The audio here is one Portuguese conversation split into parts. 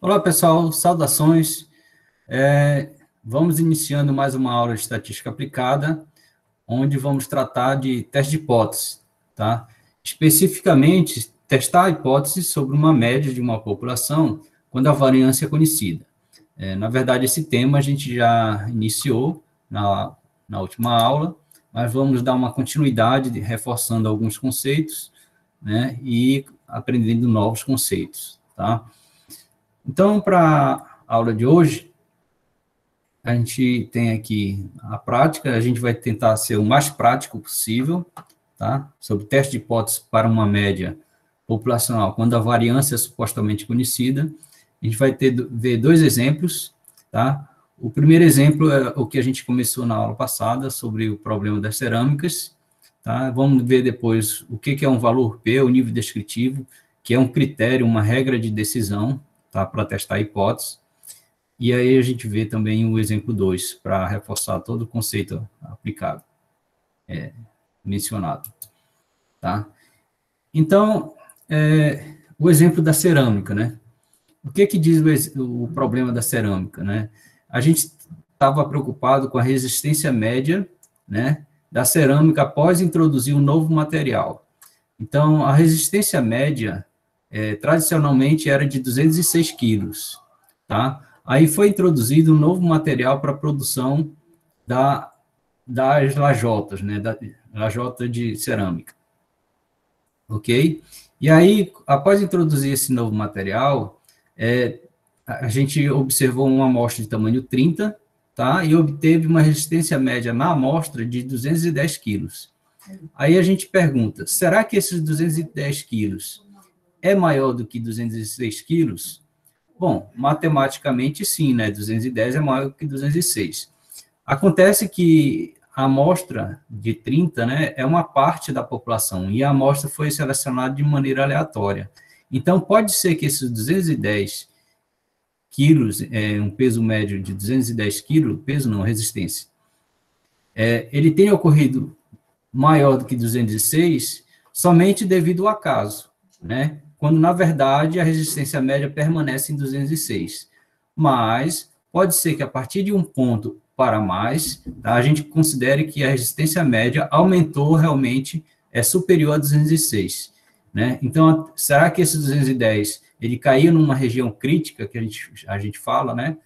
Olá, pessoal, saudações. Vamos iniciando mais uma aula de estatística aplicada, onde vamos tratar de teste de hipótese, tá? Especificamente, testar a hipótese sobre uma média de uma população quando a variância é conhecida. Na verdade, esse tema a gente já iniciou na última aula, mas vamos dar uma continuidade, reforçando alguns conceitos, né, e aprendendo novos conceitos, tá? Então, para a aula de hoje, a gente tem aqui a prática, a gente vai tentar ser o mais prático possível, tá? Sobre teste de hipótese para uma média populacional, quando a variância é supostamente conhecida. A gente vai ver dois exemplos, tá? O primeiro exemplo é o que a gente começou na aula passada, sobre o problema das cerâmicas, tá? Vamos ver depois o que é um valor P, o nível descritivo, que é um critério, uma regra de decisão, tá? Para testar a hipótese. E aí a gente vê também o exemplo 2, para reforçar todo o conceito aplicado, mencionado, tá? Então, o exemplo da cerâmica, né? O que diz o problema da cerâmica, né? A gente estava preocupado com a resistência média, né, da cerâmica após introduzir um novo material. Então, a resistência média, tradicionalmente, era de 206 quilos, tá? Aí foi introduzido um novo material para a produção das lajotas, né, da lajota de cerâmica, ok? E aí, após introduzir esse novo material, a gente observou uma amostra de tamanho 30, tá? E obteve uma resistência média na amostra de 210 quilos. Aí a gente pergunta, será que esses 210 quilos é maior do que 206 quilos? Bom, matematicamente sim, né? 210 é maior do que 206. Acontece que a amostra de 30, né, é uma parte da população, e a amostra foi selecionada de maneira aleatória. Então, pode ser que esses 210 quilos, um peso médio de 210 quilos, peso não, resistência, ele tenha ocorrido maior do que 206 somente devido ao acaso, né? Quando, na verdade, a resistência média permanece em 206. Mas pode ser que, a partir de um ponto para mais, tá, a gente considere que a resistência média aumentou realmente, é superior a 206. Né? Então, será que esse 210, ele caiu numa região crítica, que a gente fala, né?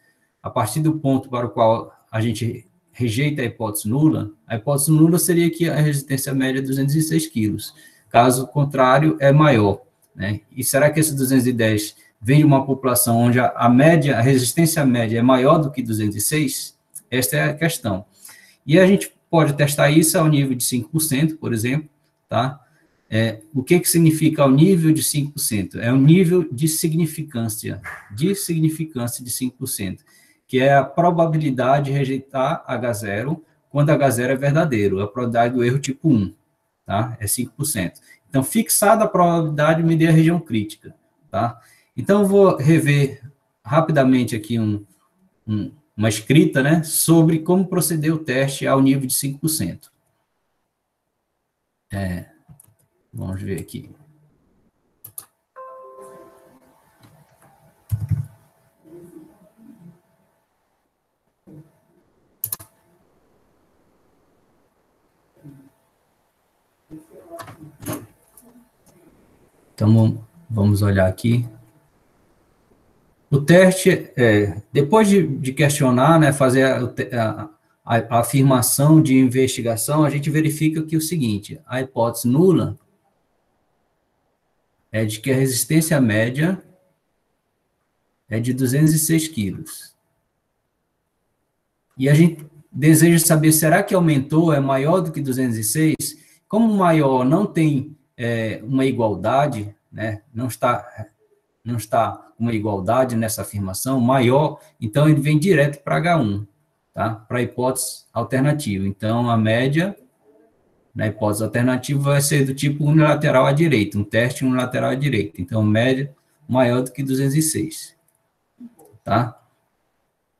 A partir do ponto para o qual a gente rejeita a hipótese nula seria que a resistência média é 206 quilos. Caso contrário, é maior. Né? E será que esse 210 vem de uma população onde a resistência média é maior do que 206? Esta é a questão. E a gente pode testar isso ao nível de 5%, por exemplo, tá? O que significa ao nível de 5%? É o nível de significância de 5%, que é a probabilidade de rejeitar H0 quando H0 é verdadeiro, a probabilidade do erro tipo 1, tá? É 5%. Então, fixada a probabilidade, me dê a região crítica, tá? Então, eu vou rever rapidamente aqui uma escrita, né, sobre como proceder o teste ao nível de 5%. Vamos ver aqui. Então, vamos olhar aqui. O teste, depois de questionar, né, fazer a afirmação de investigação, a gente verifica que o seguinte, a hipótese nula é de que a resistência média é de 206 quilos. E a gente deseja saber, será que aumentou, é maior do que 206? Como maior não tem uma igualdade, né, não está uma igualdade nessa afirmação, maior, então ele vem direto para H1, tá? Para a hipótese alternativa. Então, a média na hipótese alternativa vai ser do tipo unilateral à direita, um teste unilateral à direita. Então, média maior do que 206, tá?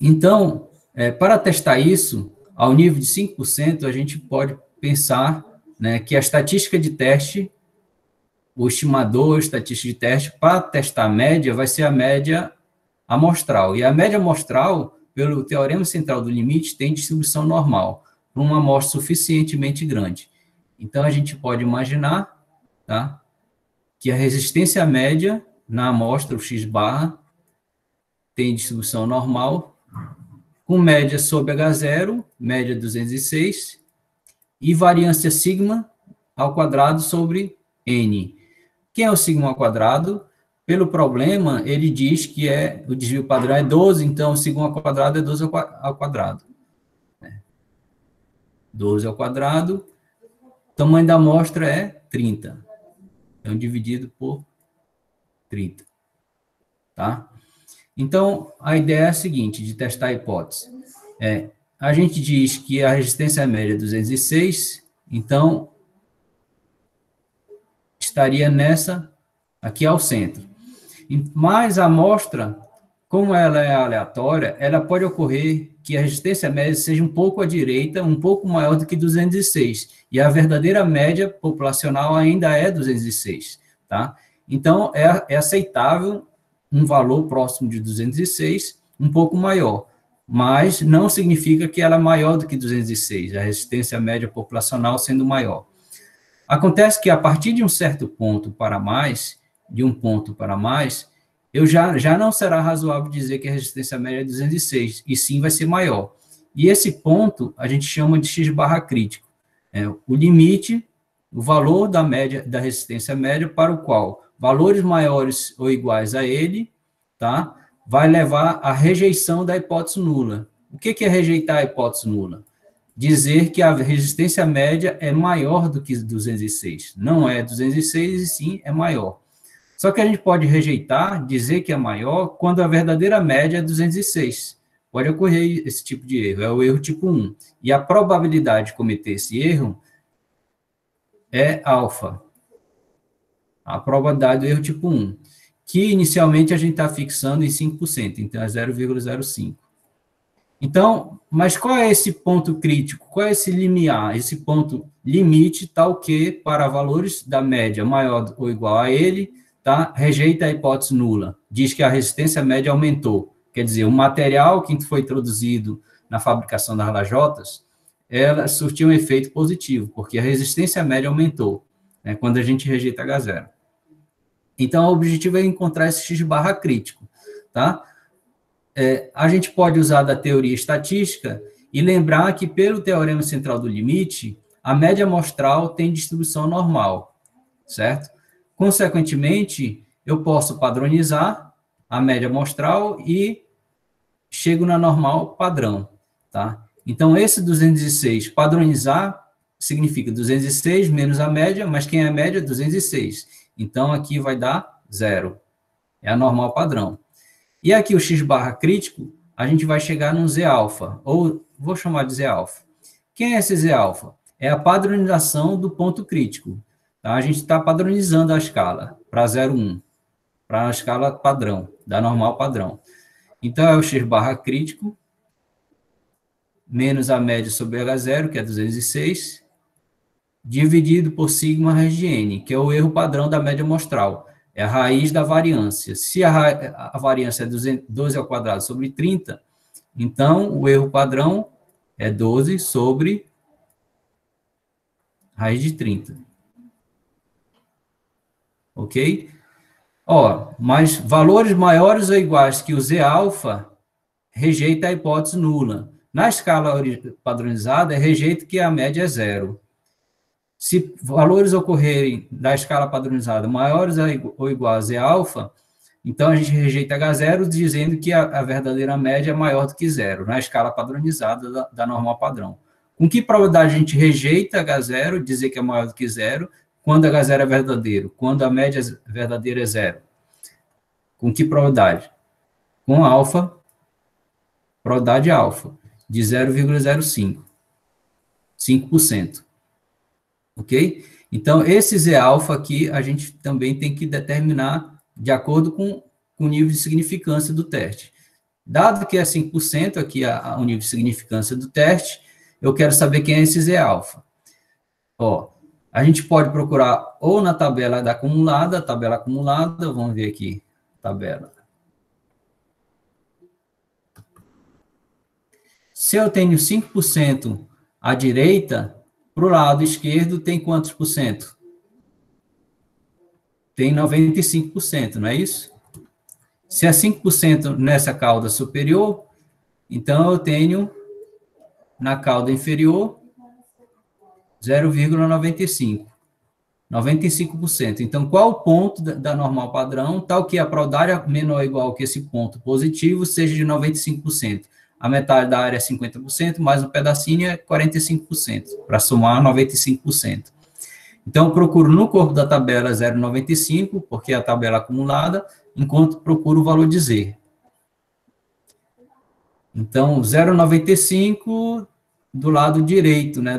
Então, para testar isso, ao nível de 5%, a gente pode pensar, né, que a estatística de teste, o estimador estatístico de teste, para testar a média, vai ser a média amostral. E a média amostral, pelo teorema central do limite, tem distribuição normal, para uma amostra suficientemente grande. Então, a gente pode imaginar, tá, que a resistência média na amostra, o x barra, tem distribuição normal, com média sobre H0, média 206, e variância sigma ao quadrado sobre n. Quem é o sigma ao quadrado? Pelo problema, ele diz que o desvio padrão é 12, então o sigma ao quadrado é 12 ao quadrado. 12 ao quadrado, o tamanho da amostra é 30. Então, dividido por 30. Tá? Então, a ideia é a seguinte, de testar a hipótese. A gente diz que a resistência média é 206, então, estaria nessa, aqui ao centro. Mas a amostra, como ela é aleatória, ela pode ocorrer que a resistência média seja um pouco à direita, um pouco maior do que 206, e a verdadeira média populacional ainda é 206, tá? Então, é aceitável um valor próximo de 206, um pouco maior, mas não significa que ela é maior do que 206, a resistência média populacional sendo maior. Acontece que a partir de um certo ponto para mais, de um ponto para mais, eu já não será razoável dizer que a resistência média é 206, e sim vai ser maior. E esse ponto a gente chama de x barra crítico. O limite, o valor da média, da resistência média, para o qual valores maiores ou iguais a ele, tá, vai levar à rejeição da hipótese nula. O que é rejeitar a hipótese nula? Dizer que a resistência média é maior do que 206. Não é 206, e sim é maior. Só que a gente pode rejeitar, dizer que é maior, quando a verdadeira média é 206. Pode ocorrer esse tipo de erro, é o erro tipo 1. E a probabilidade de cometer esse erro é alfa. A probabilidade do erro tipo 1, que inicialmente a gente está fixando em 5%, então é 0,05. Então, mas qual é esse ponto crítico? Qual é esse limiar? Esse ponto limite tal que, para valores da média maior ou igual a ele, tá, rejeita a hipótese nula. Diz que a resistência média aumentou. Quer dizer, o material que foi introduzido na fabricação das lajotas, ela surtiu um efeito positivo, porque a resistência média aumentou, né, quando a gente rejeita H0. Então, o objetivo é encontrar esse x barra crítico, tá? A gente pode usar da teoria estatística e lembrar que, pelo teorema central do limite, a média amostral tem distribuição normal, certo? Consequentemente, eu posso padronizar a média amostral e chego na normal padrão, tá? Então, esse 206, padronizar, significa 206 menos a média, mas quem é a média? 206. Então, aqui vai dar 0. É a normal padrão. E aqui o x barra crítico, a gente vai chegar num Z alfa, ou vou chamar de Z alfa. Quem é esse Z alfa? É a padronização do ponto crítico. Tá? A gente está padronizando a escala para 0,1, para a escala padrão, da normal padrão. Então, é o x barra crítico, menos a média sobre H0, que é 206, dividido por sigma raiz de n, que é o erro padrão da média amostral. É a raiz da variância. Se a variância é 12 ao quadrado sobre 30, então o erro padrão é 12 sobre raiz de 30. Ok? Mas valores maiores ou iguais que o Z alfa rejeita a hipótese nula. Na escala padronizada, rejeita que a média é 0. Se valores ocorrerem da escala padronizada maiores ou iguais a Z alfa, então a gente rejeita H0 dizendo que a verdadeira média é maior do que 0, na escala padronizada da normal padrão. Com que probabilidade a gente rejeita H0, dizer que é maior do que 0, quando H0 é verdadeiro? Quando a média verdadeira é 0. Com que probabilidade? Com alfa, probabilidade alfa, de 0,05. 5%. Ok? Então, esse Z alfa aqui, a gente também tem que determinar de acordo com o nível de significância do teste. Dado que é 5% aqui o nível de significância do teste, eu quero saber quem é esse Z alfa. A gente pode procurar ou na tabela acumulada, vamos ver aqui, tabela. Se eu tenho 5% à direita, para o lado esquerdo tem quantos por cento? Tem 95%, não é isso? Se é 5% nessa cauda superior, então eu tenho na cauda inferior 0,95. 95%. Então, qual o ponto da normal padrão, tal que a prol da área menor ou igual que esse ponto positivo seja de 95%. A metade da área é 50%, mais um pedacinho é 45%, para somar 95%. Então, eu procuro no corpo da tabela 0,95, porque é a tabela acumulada, enquanto procuro o valor de Z. Então, 0,95 do lado direito, né,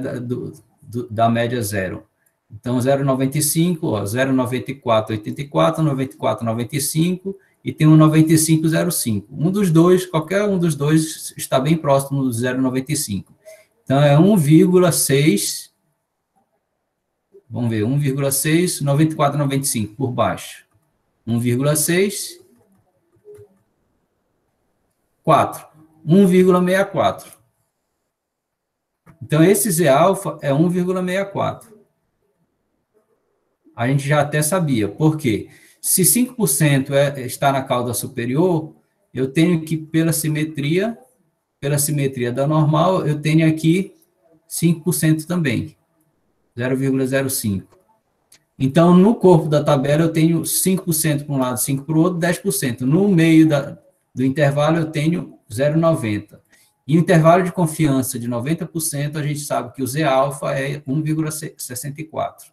da média zero. Então, 0,95, 0,9484, 9495 e tem um 9505. Um dos dois, qualquer um dos dois está bem próximo do 0,95. Então, é 1,6, vamos ver, 1,6, 9495 por baixo. 1,6, 4. 1,64. Então, esse Z alfa é 1,64. A gente já até sabia. Por quê? Se 5% está na cauda superior, eu tenho que, pela simetria da normal, eu tenho aqui 5% também, 0,05. Então, no corpo da tabela, eu tenho 5% para um lado, 5% para o outro, 10%. No meio do intervalo, eu tenho 0,90. E o intervalo de confiança de 90%, a gente sabe que o Z alfa é 1,64.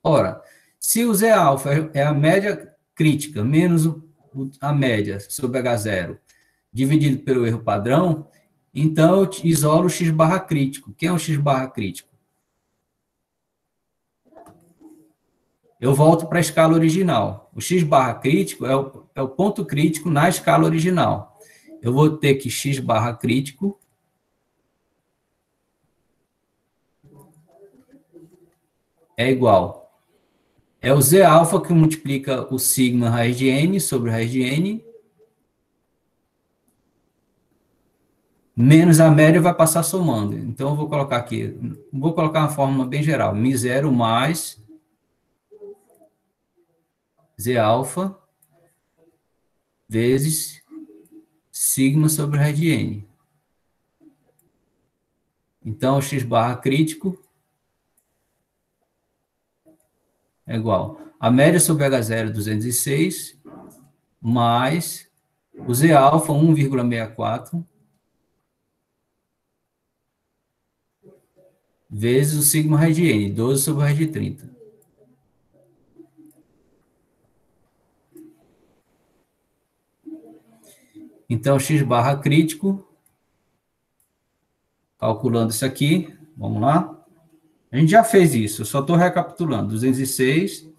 Ora, se o Z alfa é a média crítica menos a média sobre H0 dividido pelo erro padrão, então eu isolo o X barra crítico. Quem é o X barra crítico? Eu volto para a escala original. O X barra crítico é o ponto crítico na escala original. Eu vou ter que X barra crítico é igual. É o Z alfa que multiplica o sigma raiz de n sobre raiz de n, menos a média vai passar somando. Então, eu vou colocar aqui, vou colocar uma fórmula bem geral. μ0 mais Z alfa vezes sigma sobre raiz de n. Então, o X barra crítico é igual a média sobre H0, 206, mais o Z alfa, 1,64, vezes o sigma raiz de n, 12 sobre raiz de 30. Então, X barra crítico, calculando isso aqui, vamos lá. A gente já fez isso, eu só estou recapitulando. 206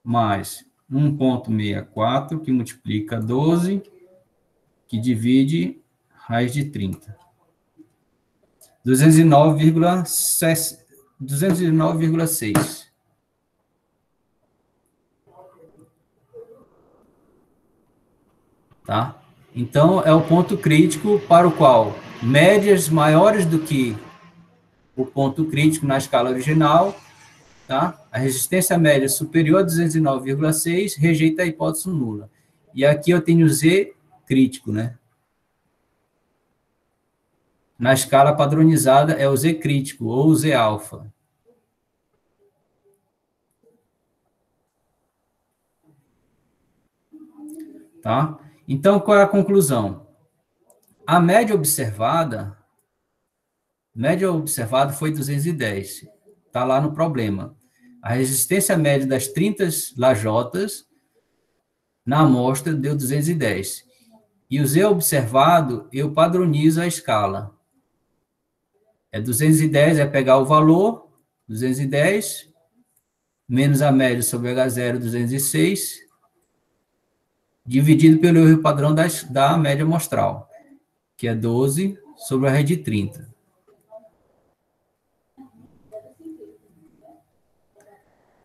mais 1,64, que multiplica 12, que divide raiz de 30. 209,6. Tá? Então, é o ponto crítico para o qual médias maiores do que o ponto crítico na escala original, tá? A resistência média superior a 209,6 rejeita a hipótese nula. E aqui eu tenho Z crítico, né? Na escala padronizada é o Z crítico ou o Z alfa. Tá? Então, qual é a conclusão? A média observada foi 210. Está lá no problema. A resistência média das 30 lajotas na amostra deu 210. E o Z observado, eu padronizo a escala. É 210, é pegar o valor, 210, menos a média sobre H0, 206, dividido pelo erro padrão da média amostral, que é 12 sobre a rede 30.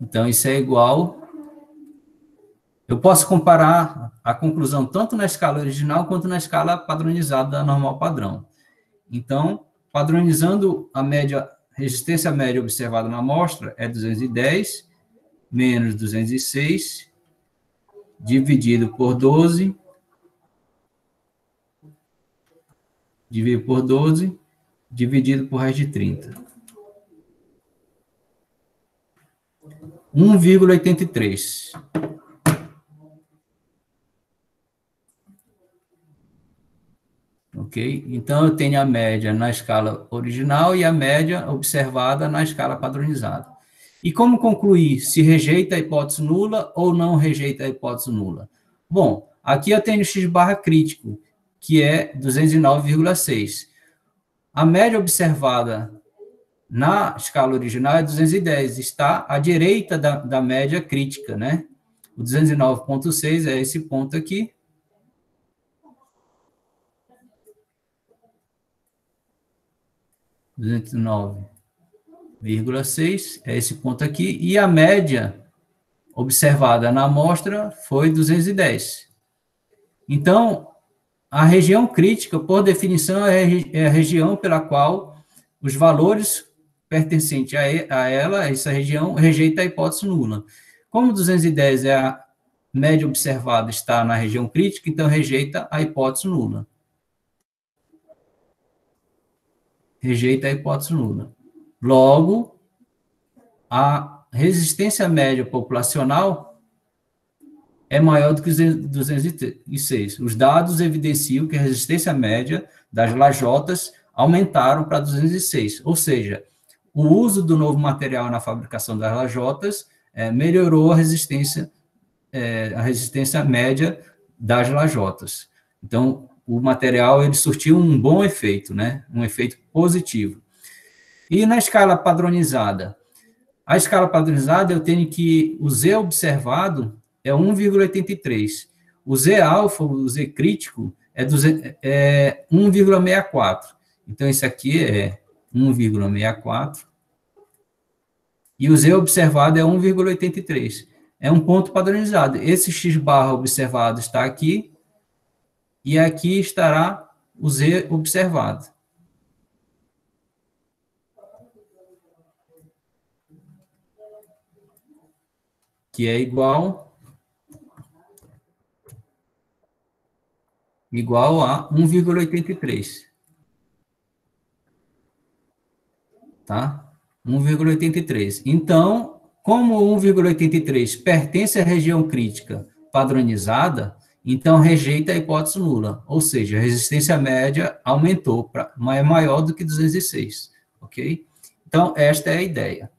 Então, isso é igual Eu posso comparar a conclusão tanto na escala original quanto na escala padronizada da normal padrão. Então, padronizando a média, resistência média observada na amostra é 210 menos 206 dividido por 12, dividido por raiz de 30. 1,83. Ok? Então, eu tenho a média na escala original e a média observada na escala padronizada. E como concluir se rejeita a hipótese nula ou não rejeita a hipótese nula? Bom, aqui eu tenho x barra crítico, que é 209,6. A média observada na escala original é 210, está à direita da média crítica, né? O 209,6 é esse ponto aqui. R$ 209,6 é esse ponto aqui, e a média observada na amostra foi 210. Então, a região crítica, por definição, é a região pela qual os valores pertencentes a ela, essa região, rejeita a hipótese nula. Como 210 é a média observada está na região crítica, então rejeita a hipótese nula. Rejeita a hipótese nula. Logo, a resistência média populacional é maior do que 206. Os dados evidenciam que a resistência média das lajotas aumentaram para 206, ou seja, o uso do novo material na fabricação das lajotas melhorou a resistência média das lajotas. Então, o material ele surtiu um bom efeito, né? Um efeito positivo. E na escala padronizada? A escala padronizada, eu tenho que o Z observado é 1,83. O Z alfa, o Z crítico, é 1,64. Então, esse aqui é 1,64. E o Z observado é 1,83. É um ponto padronizado. Esse X barra observado está aqui, e aqui estará o Z observado. Que é igual a 1,83. Tá? 1,83. Então, como 1,83 pertence à região crítica padronizada, então rejeita a hipótese nula, ou seja, a resistência média aumentou, é maior do que 206, ok? Então, esta é a ideia,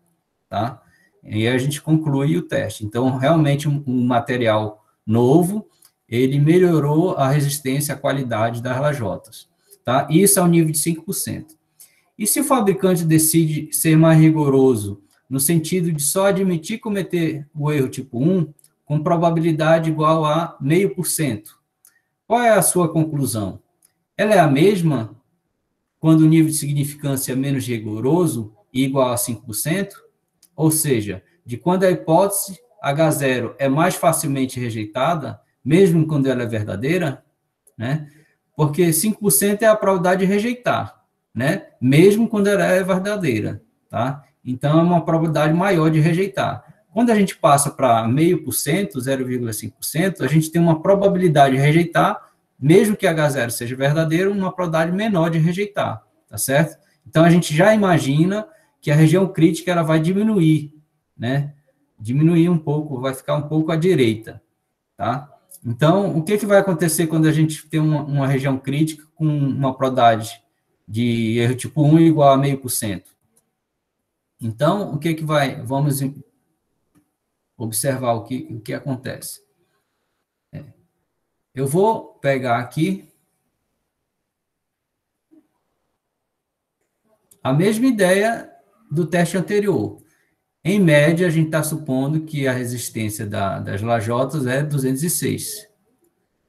tá? E a gente conclui o teste. Então, realmente, um material novo, ele melhorou a resistência, a qualidade das lajotas, tá? Isso ao nível de 5%. E se o fabricante decide ser mais rigoroso, no sentido de só admitir cometer o erro tipo 1, com probabilidade igual a 0,5%, qual é a sua conclusão? Ela é a mesma quando o nível de significância é menos rigoroso e igual a 5%? Ou seja, de quando a hipótese H0 é mais facilmente rejeitada, mesmo quando ela é verdadeira, né? Porque 5% é a probabilidade de rejeitar, né? Mesmo quando ela é verdadeira, tá? Então, é uma probabilidade maior de rejeitar. Quando a gente passa para 0,5%, 0,5%, a gente tem uma probabilidade de rejeitar, mesmo que H0 seja verdadeiro, uma probabilidade menor de rejeitar, tá certo? Então, a gente já imagina que a região crítica ela vai diminuir, né? Diminuir um pouco, vai ficar um pouco à direita, tá? Então, o que vai acontecer quando a gente tem uma região crítica com uma probabilidade de erro tipo 1 igual a 0,5%? Então, o que vai... Vamos observar o que acontece. Eu vou pegar aqui a mesma ideia do teste anterior. Em média, a gente está supondo que a resistência das lajotas é 206.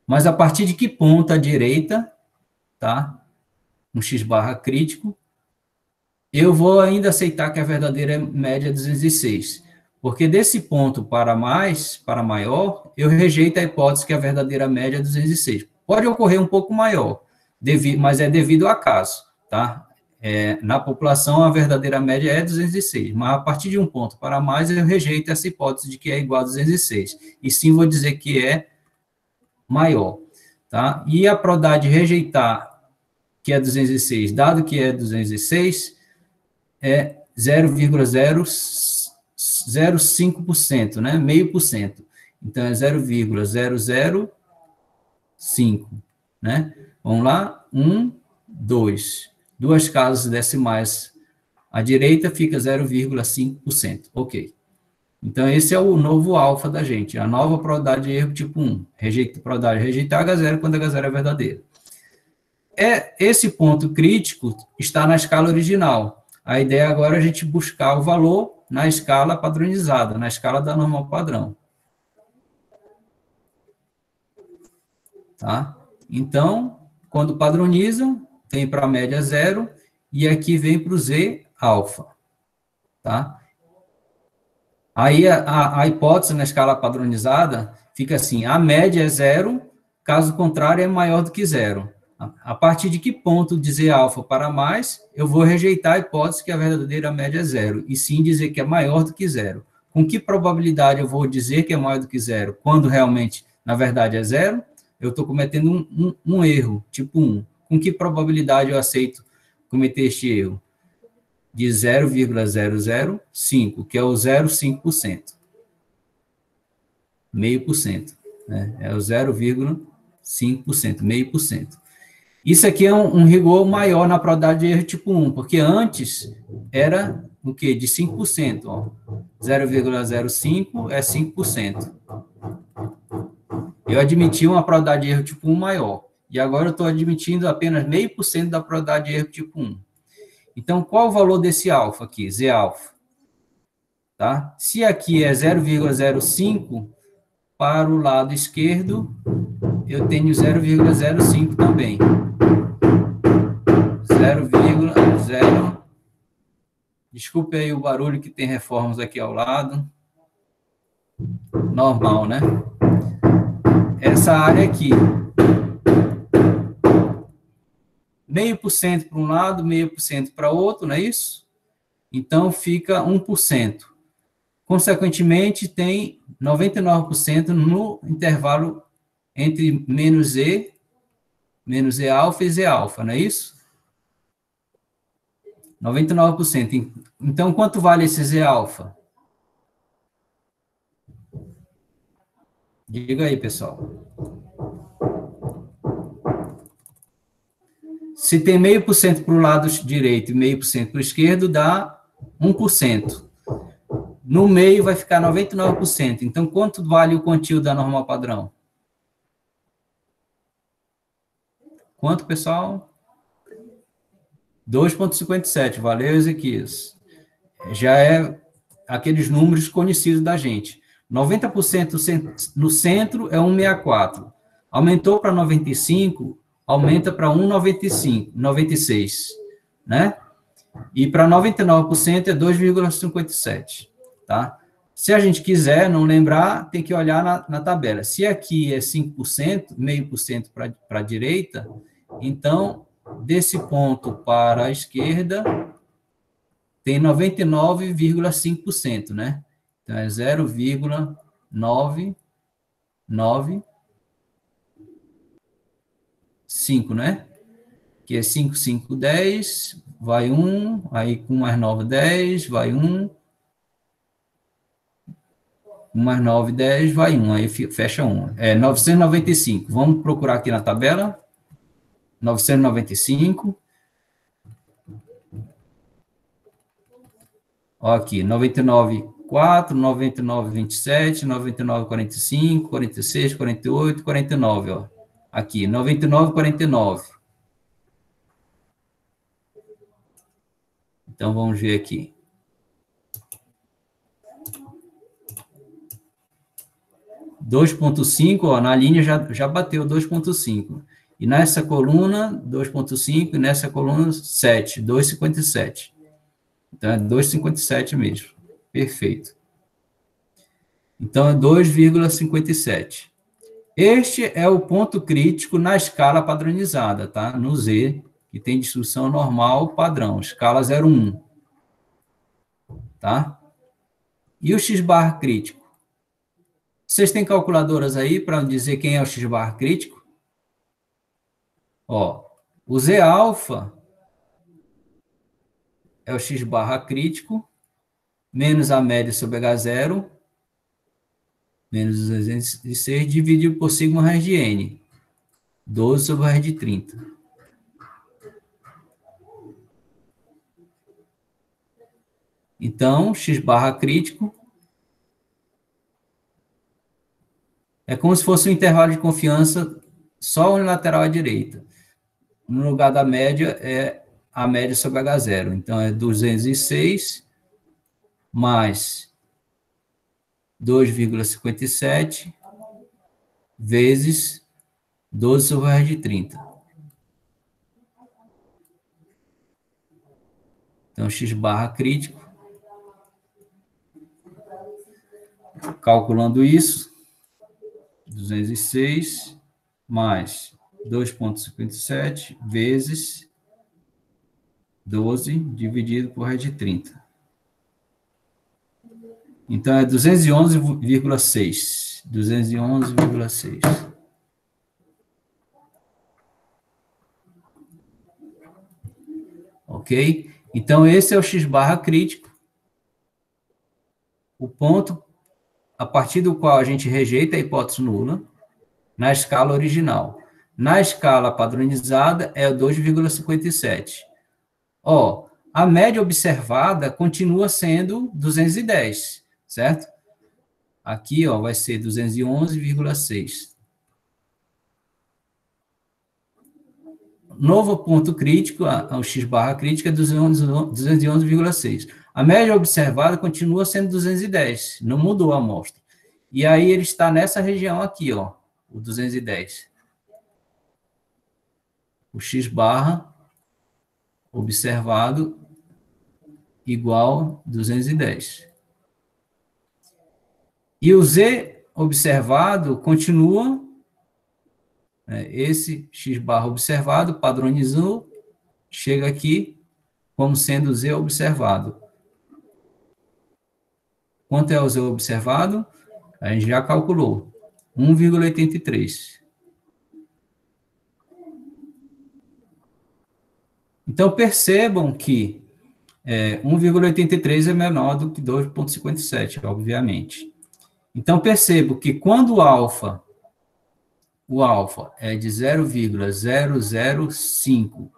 Mas a partir de que ponto à direita, tá? Um X barra crítico, eu vou ainda aceitar que a verdadeira média é 206. Porque desse ponto para maior, eu rejeito a hipótese que a verdadeira média é 206. Pode ocorrer um pouco maior, mas é devido ao acaso, tá? Na população, a verdadeira média é 206, mas a partir de um ponto para mais, eu rejeito essa hipótese de que é igual a 206, e sim vou dizer que é maior, tá? E a probabilidade de rejeitar que é 206, dado que é 206, é 0,005%, né? Meio por cento. Então, é 0,005, né? Vamos lá, 1, 2. Duas casas decimais à direita fica 0,5%. Ok. Então, esse é o novo alfa da gente, a nova probabilidade de erro tipo 1. Probabilidade de rejeitar H0 quando H0 é verdadeiro. Esse ponto crítico está na escala original. A ideia agora é a gente buscar o valor na escala padronizada, na escala da normal padrão. Tá? Então, quando padronizam, vem para a média 0, e aqui vem para o Z alfa. Tá? Aí a hipótese na escala padronizada fica assim, a média é 0, caso contrário é maior do que 0. A partir de que ponto dizer alfa para mais, eu vou rejeitar a hipótese que a verdadeira média é 0, e sim dizer que é maior do que 0. Com que probabilidade eu vou dizer que é maior do que 0, quando realmente, na verdade, é 0? Eu estou cometendo um erro, tipo 1. Com que probabilidade eu aceito cometer este erro? De 0,005, que é o 0,5%. Meio por cento. Né? É o 0,5%, meio por cento. Isso aqui é um rigor maior na probabilidade de erro tipo 1, porque antes era o quê? De 5%. Ó. 0,05 é 5%. Eu admiti uma probabilidade de erro tipo 1 maior. E agora eu estou admitindo apenas 0,5% da probabilidade de erro tipo 1. Então, qual o valor desse alfa aqui? Z alfa. Tá? Se aqui é 0,05, para o lado esquerdo, eu tenho 0,05 também. 0,0. Desculpe aí o barulho que tem reformas aqui ao lado. Normal, né? Essa área aqui. 0,5% para um lado, 0,5% para outro, não é isso? Então, fica 1%. Consequentemente, tem 99% no intervalo entre menos E alfa e Z alfa, não é isso? 99%. Então, quanto vale esse Z alfa? Diga aí, pessoal. Se tem 0,5% para o lado direito e 0,5% para o esquerdo, dá 1%. No meio vai ficar 99%. Então, quanto vale o quantio da normal padrão? Quanto, pessoal? 2,57. Valeu, Ezequias. Já é aqueles números conhecidos da gente. 90% no centro é 1,64. Aumentou para 95, aumenta para 1,95, 96, né? E para 99% é 2,57, tá? Se a gente quiser não lembrar, tem que olhar na tabela. Se aqui é 5%, 0,5% para a direita, então, desse ponto para a esquerda, tem 99,5%, né? Então, é 0,995, né? Que é 5, 5, 10, vai 1, aí com mais 9, 10, vai 1, com mais 9, 10, vai 1, aí fecha 1. É 995, vamos procurar aqui na tabela, 995, ó aqui, 99,4, 99,27, 99,45, 46, 48, 49, ó. Aqui, 99,49. Então, vamos ver aqui. (2,5), na linha já bateu 2,5. E nessa coluna, 2,5, e nessa coluna, 7, 2,57. Então, é 2,57 mesmo. Perfeito. Então, é 2,57. Este é o ponto crítico na escala padronizada, tá? No Z, que tem distribuição normal padrão, escala 0,1, tá? E o x-bar crítico? Vocês têm calculadoras aí para dizer quem é o x-bar crítico? Ó, o Z alfa é o x-barra crítico, menos a média sobre H0, menos 206, dividido por sigma raiz de n, 12 sobre raiz de 30. Então, x-barra crítico é como se fosse um intervalo de confiança só unilateral à direita. No lugar da média, é a média sobre H0. Então, é 206 mais 2,57 vezes 12 sobre raiz de 30. Então, x-barra crítico. Calculando isso, 206 mais 2,57 vezes 12 dividido por raiz de 30. Então, é 211,6. 211,6. Ok? Então, esse é o x-barra crítico. O ponto a partir do qual a gente rejeita a hipótese nula na escala original. Na escala padronizada, é 2,57. Ó, a média observada continua sendo 210, certo? Aqui, ó, vai ser 211,6. Novo ponto crítico, o x-barra crítica é 211,6. A média observada continua sendo 210, não mudou a amostra. E aí ele está nessa região aqui, ó, o 210. O x-barra observado igual 210. E o z observado continua, esse x-barra observado, padronizou, chega aqui como sendo z observado. Quanto é o z observado? A gente já calculou, 1,83. Então, percebam que 1,83 é menor do que 2,57, obviamente. Então, percebo que quando o alfa é de 0,005,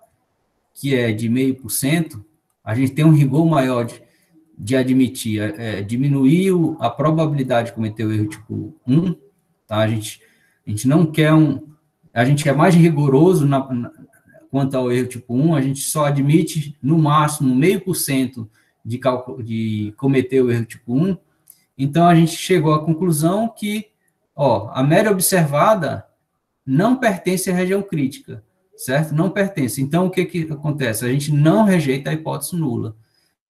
que é de 0,5%, a gente tem um rigor maior de admitir, diminuir a probabilidade de cometer o erro tipo 1, tá? A gente não quer a gente é mais rigoroso quanto ao erro tipo 1, a gente só admite, no máximo, 0,5% de cometer o erro tipo 1. Então, a gente chegou à conclusão que, a média observada não pertence à região crítica, certo? Não pertence. Então, o que acontece? A gente não rejeita a hipótese nula.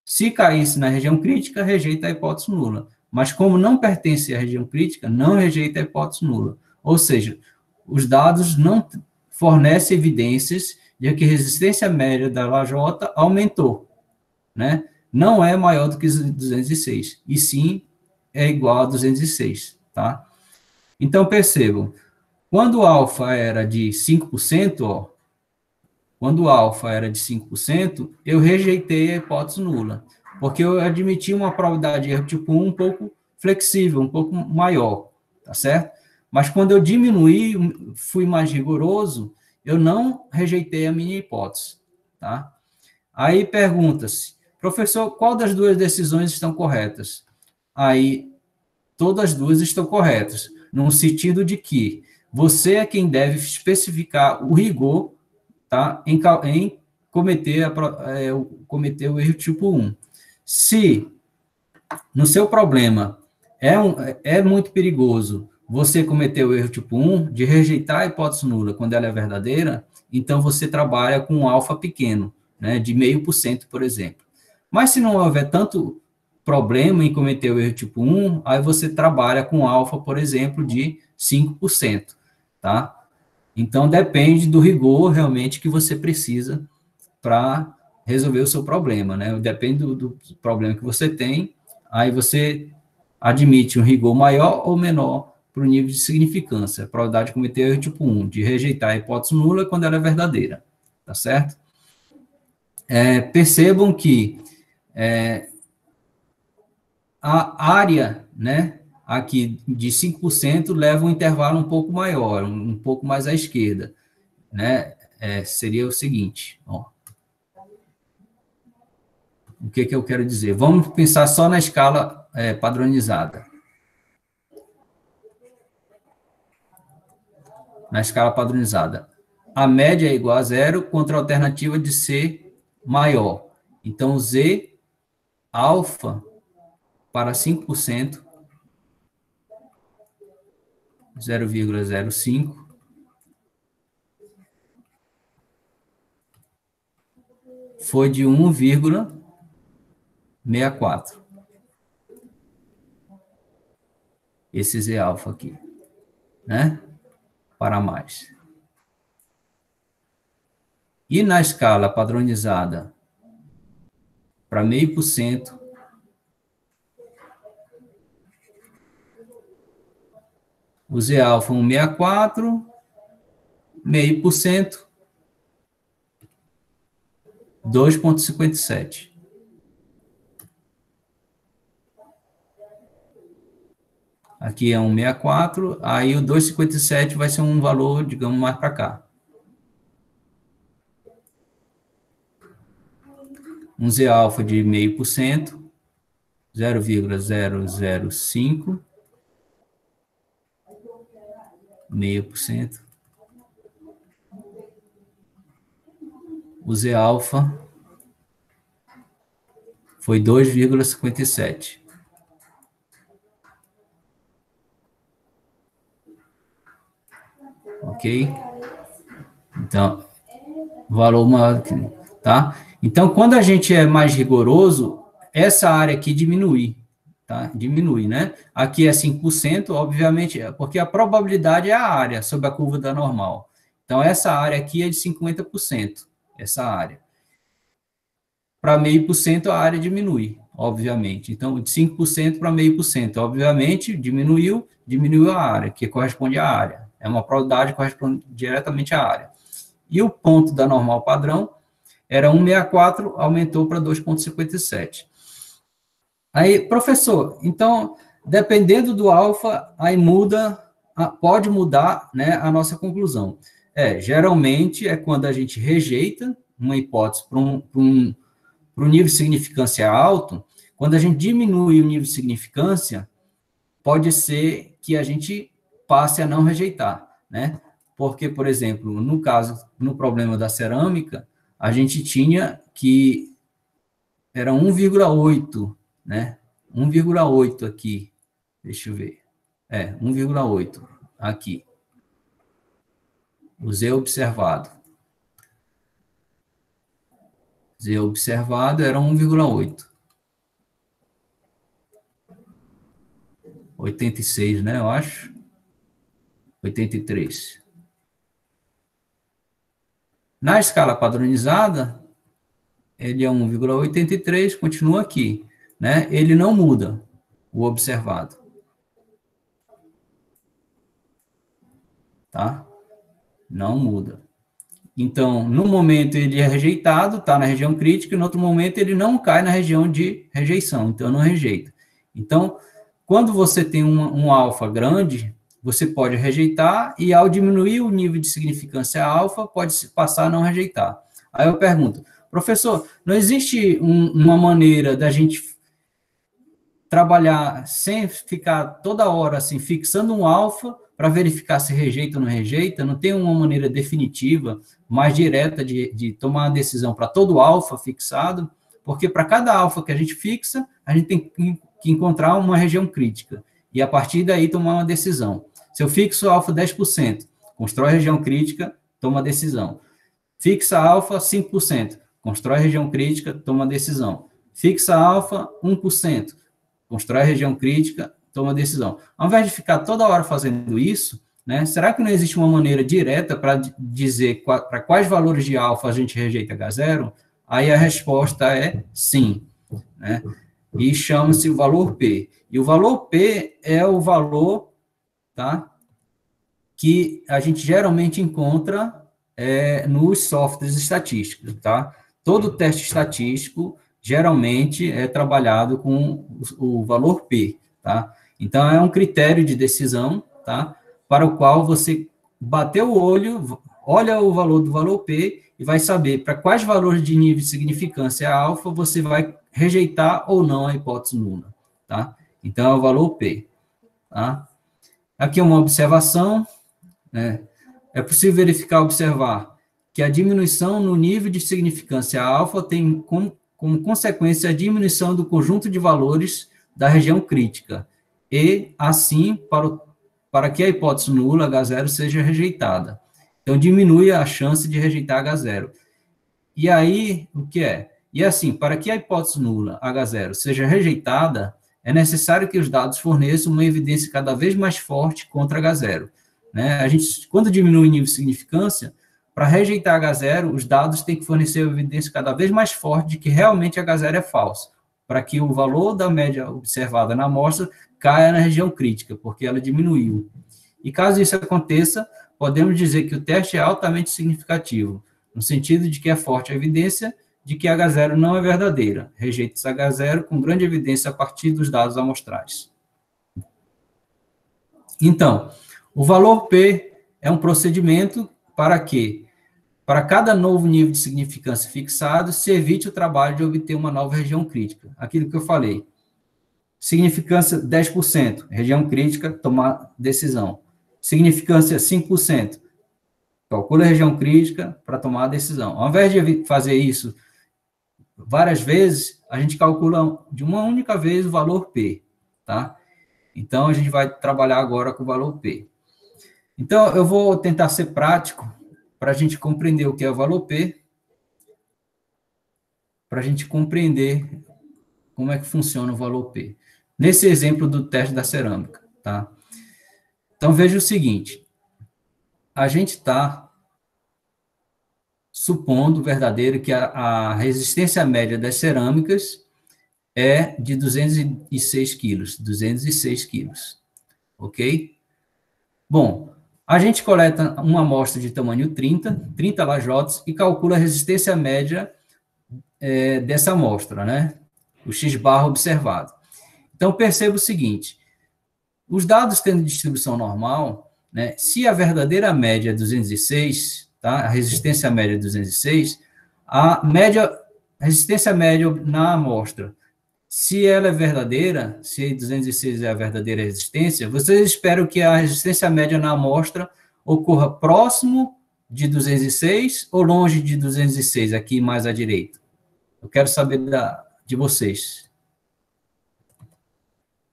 Se caísse na região crítica, rejeita a hipótese nula. Mas, como não pertence à região crítica, não rejeita a hipótese nula. Ou seja, os dados não fornecem evidências de que a resistência média da lajota aumentou, né? Não é maior do que 206, e sim é igual a 206, tá? Então, percebam, quando o alfa era de 5%, quando o alfa era de 5%, eu rejeitei a hipótese nula, porque eu admiti uma probabilidade de erro tipo 1 um pouco flexível, um pouco maior, tá certo? Mas quando eu diminuí, fui mais rigoroso, eu não rejeitei a minha hipótese, tá? Aí pergunta-se, professor, qual das duas decisões estão corretas? Aí, todas as duas estão corretas, no sentido de que você é quem deve especificar o rigor, tá, em cometer o erro tipo 1. Se no seu problema é muito perigoso você cometer o erro tipo 1, de rejeitar a hipótese nula quando ela é verdadeira, então você trabalha com um alfa pequeno, né, de 0,5%, por exemplo. Mas se não houver tanto problema em cometer o erro tipo 1, aí você trabalha com alfa, por exemplo, de 5%, tá? Então, depende do rigor realmente que você precisa para resolver o seu problema, né? Depende do problema que você tem, aí você admite um rigor maior ou menor para o nível de significância, a probabilidade de cometer erro tipo 1, de rejeitar a hipótese nula quando ela é verdadeira, tá certo? Percebam que a área, né, aqui de 5% leva um intervalo um pouco maior, um pouco mais à esquerda, né? Seria o seguinte, ó. O que eu quero dizer? Vamos pensar só na escala padronizada. Na escala padronizada. A média é igual a zero contra a alternativa de ser maior. Então, Z alfa para 5%, 0,05, foi de 1,64. Esse Z alfa aqui, né? Para mais. E na escala padronizada, para 0,5%, o Z alfa 1,64, 0,5%, 2,57. Aqui é 1,64, aí o 2,57 vai ser um valor, digamos, mais para cá. Um Z alfa de 0,5%, 0,005, 0,5%. O Z alfa foi 2,57. Ok? Então, valor maior, tá? Então, quando a gente é mais rigoroso, essa área aqui diminui, tá? Diminui, né? Aqui é 5%, obviamente, porque a probabilidade é a área sobre a curva da normal. Então, essa área aqui é de 50%, essa área. Para 0,5%, a área diminui, obviamente. Então, de 5% para 0,5%, obviamente, diminuiu a área, que corresponde à área. É uma probabilidade que corresponde diretamente à área. E o ponto da normal padrão era 1,64, aumentou para 2,57. Aí, professor, então, dependendo do alfa, aí pode mudar, né, a nossa conclusão. Geralmente é quando a gente rejeita uma hipótese para um nível de significância alto, quando a gente diminui o nível de significância, pode ser que a gente passe a não rejeitar, né? Porque, por exemplo, no problema da cerâmica, a gente tinha que era 1,8, né? 1,8 aqui. Deixa eu ver. 1,8 aqui. O Z observado. Z observado era 1,8. 86, né, eu acho. 83. Na escala padronizada, ele é 1,83, continua aqui, né? Ele não muda, o observado. Tá? Não muda. Então, no momento ele é rejeitado, está na região crítica, e no outro momento ele não cai na região de rejeição, então não rejeita. Então, quando você tem um alfa grande, você pode rejeitar, e ao diminuir o nível de significância alfa, pode passar a não rejeitar. Aí eu pergunto, professor, não existe uma maneira da gente trabalhar sem ficar toda hora assim, fixando um alfa para verificar se rejeita ou não rejeita? Não tem uma maneira definitiva, mais direta de tomar uma decisão para todo alfa fixado? Porque para cada alfa que a gente fixa, a gente tem que encontrar uma região crítica, e a partir daí tomar uma decisão. Se eu fixo alfa 10%, constrói região crítica, toma decisão. Fixa alfa 5%, constrói região crítica, toma decisão. fixa alfa 1%, constrói a região crítica, toma decisão. Ao invés de ficar toda hora fazendo isso, né, será que não existe uma maneira direta para dizer para quais valores de alfa a gente rejeita H0? Aí a resposta é sim, né? E chama-se o valor P. E o valor P é o valor, tá, que a gente geralmente encontra nos softwares estatísticos, tá? Todo teste estatístico geralmente é trabalhado com o valor P, tá? Então, é um critério de decisão, tá? Para o qual você bateu o olho, olha o valor do valor P e vai saber para quais valores de nível de significância alfa você vai rejeitar ou não a hipótese nula, tá? Então, é o valor P, tá? Aqui uma observação, né? É possível verificar, observar, que a diminuição no nível de significância alfa tem como consequência a diminuição do conjunto de valores da região crítica, e, assim, para que a hipótese nula, H0, seja rejeitada. Então, diminui a chance de rejeitar H0. E aí, o que é? E assim, para que a hipótese nula, H0, seja rejeitada, é necessário que os dados forneçam uma evidência cada vez mais forte contra H0. Né? A gente, quando diminui o nível de significância, para rejeitar H0, os dados têm que fornecer uma evidência cada vez mais forte de que realmente H0 é falso, para que o valor da média observada na amostra caia na região crítica, porque ela diminuiu. E caso isso aconteça, podemos dizer que o teste é altamente significativo, no sentido de que é forte a evidência de que H0 não é verdadeira. Rejeita-se H0 com grande evidência a partir dos dados amostrais. Então, o valor P é um procedimento para que, para cada novo nível de significância fixado, se evite o trabalho de obter uma nova região crítica. Aquilo que eu falei. Significância 10%, região crítica, tomar decisão. Significância 5%, calcula a região crítica para tomar a decisão. Ao invés de fazer isso várias vezes, a gente calcula de uma única vez o valor P, tá? Então, a gente vai trabalhar agora com o valor P. Então, eu vou tentar ser prático para a gente compreender o que é o valor P, para a gente compreender como é que funciona o valor P. Nesse exemplo do teste da cerâmica, tá? Então, veja o seguinte. A gente está supondo, verdadeiro, que a resistência média das cerâmicas é de 206 quilos. 206 quilos. Ok? Bom, a gente coleta uma amostra de tamanho 30 lajotas, e calcula a resistência média dessa amostra, né? O x-bar observado. Então, perceba o seguinte, os dados tendo distribuição normal, né, se a verdadeira média é 206, tá, a resistência média é 206, a resistência média na amostra, se ela é verdadeira, se 206 é a verdadeira resistência, vocês esperam que a resistência média na amostra ocorra próximo de 206 ou longe de 206, aqui mais à direita? Eu quero saber de vocês.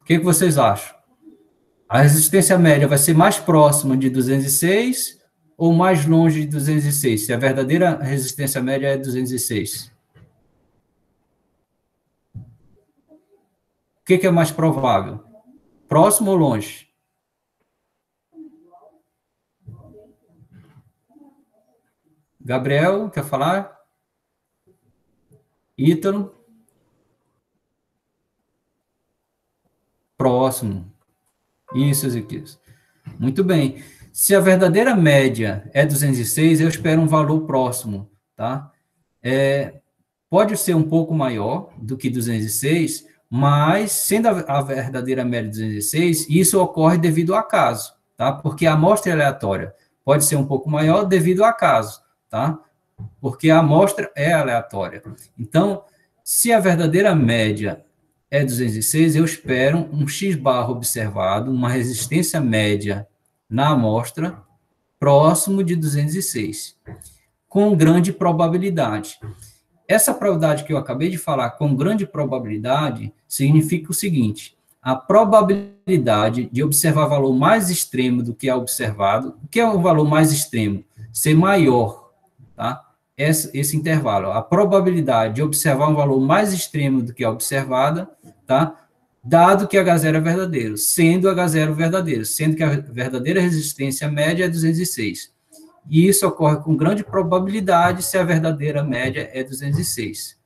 O que vocês acham? A resistência média vai ser mais próxima de 206 ou mais longe de 206, se a verdadeira resistência média é 206? O que é mais provável? Próximo ou longe? Gabriel, quer falar? Ítalo? Próximo. Isso, Ezequiel. Muito bem. Se a verdadeira média é 206, eu espero um valor próximo, tá? Pode ser um pouco maior do que 206, mas, sendo a verdadeira média 206, isso ocorre devido ao acaso, tá? Porque a amostra é aleatória. Pode ser um pouco maior devido ao acaso, tá? Porque a amostra é aleatória. Então, se a verdadeira média é 206, eu espero um x-bar observado, uma resistência média na amostra, próximo de 206, com grande probabilidade. Essa probabilidade que eu acabei de falar, com grande probabilidade, significa o seguinte: a probabilidade de observar valor mais extremo do que é observado, o que é o valor mais extremo? Ser maior, tá? esse intervalo. A probabilidade de observar um valor mais extremo do que a observada, tá? Dado que H0 é verdadeiro, sendo H0 verdadeiro, sendo que a verdadeira resistência média é 206. E isso ocorre com grande probabilidade se a verdadeira média é 206.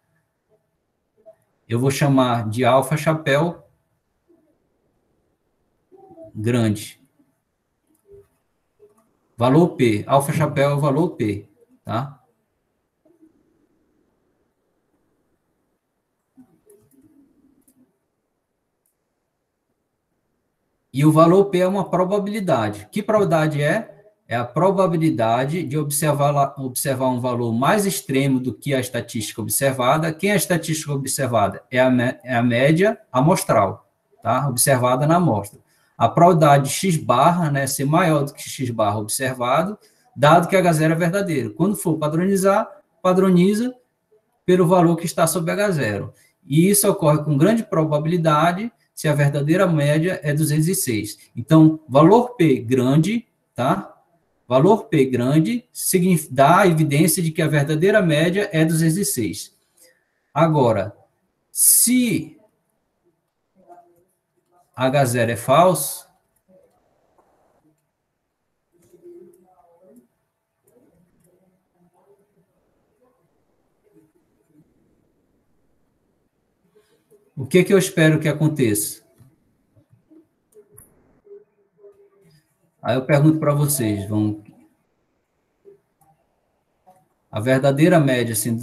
Eu vou chamar de alfa chapéu grande. Valor P. Alfa chapéu é o valor P, tá? E o valor P é uma probabilidade. Que probabilidade é? É a probabilidade de observar um valor mais extremo do que a estatística observada. Quem é a estatística observada? É a média amostral, tá? Observada na amostra. A probabilidade de x barra, né, ser maior do que x barra observado, dado que H0 é verdadeiro. Quando for padronizar, padroniza pelo valor que está sobre H0. E isso ocorre com grande probabilidade se a verdadeira média é 206. Então, valor P grande, tá? Valor P grande dá a evidência de que a verdadeira média é 206. Agora, se H0 é falso, o que eu espero que aconteça? Aí eu pergunto para vocês, a verdadeira média, assim,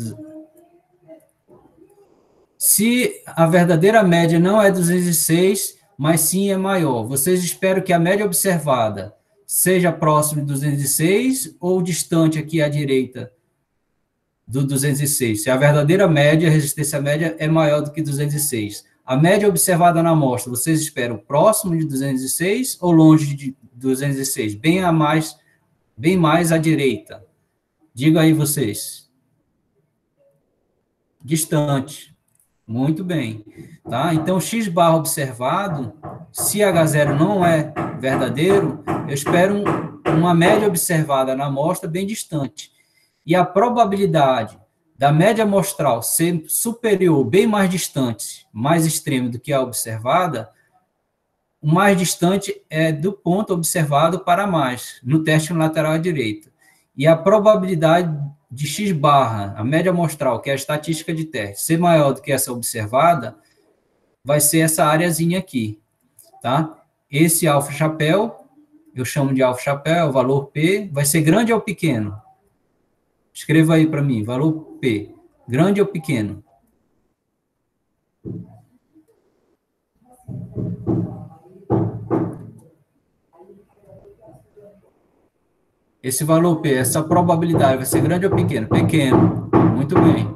se a verdadeira média não é 206, mas sim é maior, vocês esperam que a média observada seja próxima de 206 ou distante aqui à direita do 206? Se a verdadeira média, a resistência média, é maior do que 206. A média observada na amostra, vocês esperam próximo de 206 ou longe de 206? Bem mais à direita. Diga aí vocês. Distante. Muito bem. Tá? Então, x barra observado, se H0 não é verdadeiro, eu espero uma média observada na amostra bem distante. E a probabilidade da média amostral ser superior, bem mais distante, mais extrema do que a observada, o mais distante é do ponto observado para mais, no teste lateral à direita. E a probabilidade de x barra, a média amostral, que é a estatística de teste, ser maior do que essa observada, vai ser essa areazinha aqui, tá? Esse alfa chapéu, eu chamo de alfa chapéu, o valor P, vai ser grande ou pequeno? Escreva aí para mim, valor P, grande ou pequeno? Esse valor P, essa probabilidade vai ser grande ou pequeno? Pequeno. Muito bem.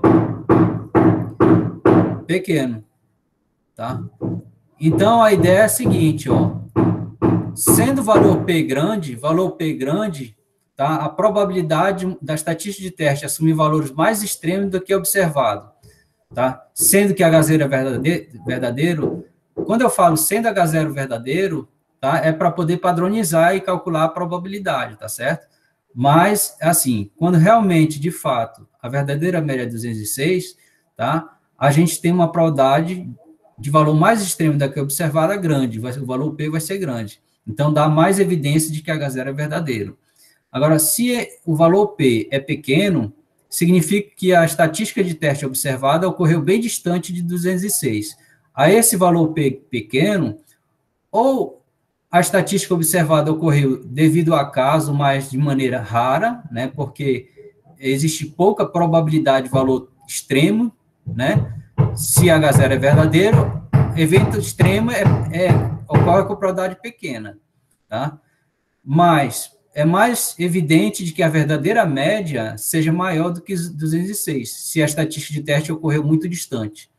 Pequeno. Tá? Então, a ideia é a seguinte, ó. Sendo valor P grande, tá? A probabilidade da estatística de teste assumir valores mais extremos do que observado, tá? Sendo que H0 é verdadeiro, quando eu falo sendo H0 verdadeiro, tá? É para poder padronizar e calcular a probabilidade, tá certo? Mas, assim, quando realmente, de fato, a verdadeira média é 206, tá? A gente tem uma probabilidade de valor mais extremo da que observada grande, o valor P vai ser grande. Então, dá mais evidência de que H0 é verdadeiro. Agora, se o valor P é pequeno, significa que a estatística de teste observada ocorreu bem distante de 206. A esse valor P pequeno, ou a estatística observada ocorreu devido ao acaso, mas de maneira rara, né, porque existe pouca probabilidade de valor extremo, né? Se H0 é verdadeiro, evento extremo ocorre com probabilidade pequena, tá? Mas é mais evidente de que a verdadeira média seja maior do que 206, se a estatística de teste ocorreu muito distante.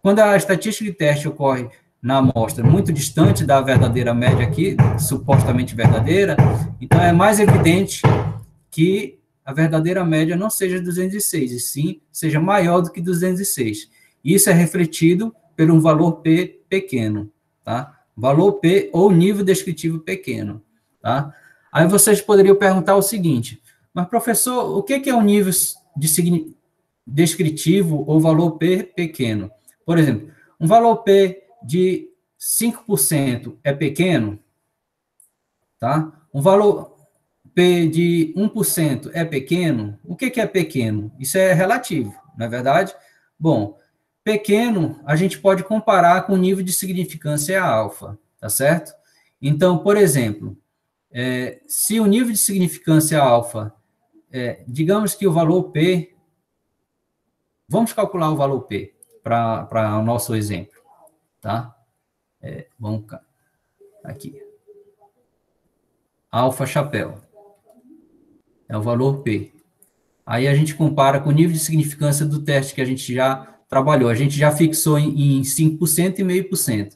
Quando a estatística de teste ocorre na amostra muito distante da verdadeira média aqui, supostamente verdadeira, então é mais evidente que a verdadeira média não seja 206, e sim seja maior do que 206. Isso é refletido por um valor P pequeno, tá? Valor P ou nível descritivo pequeno, tá? Aí vocês poderiam perguntar o seguinte, mas professor, o que é um nível descritivo ou valor P pequeno. Por exemplo, um valor P de 5% é pequeno, tá? Um valor P de 1% é pequeno? O que é pequeno? Isso é relativo, não é verdade? Bom, pequeno a gente pode comparar com o nível de significância alfa, tá certo? Então, por exemplo, se o nível de significância alfa, digamos que o valor P, vamos calcular o valor P para o nosso exemplo, tá? Vamos aqui. Alfa chapéu é o valor P. Aí a gente compara com o nível de significância do teste que a gente já trabalhou. A gente já fixou em 5% e 0,5%.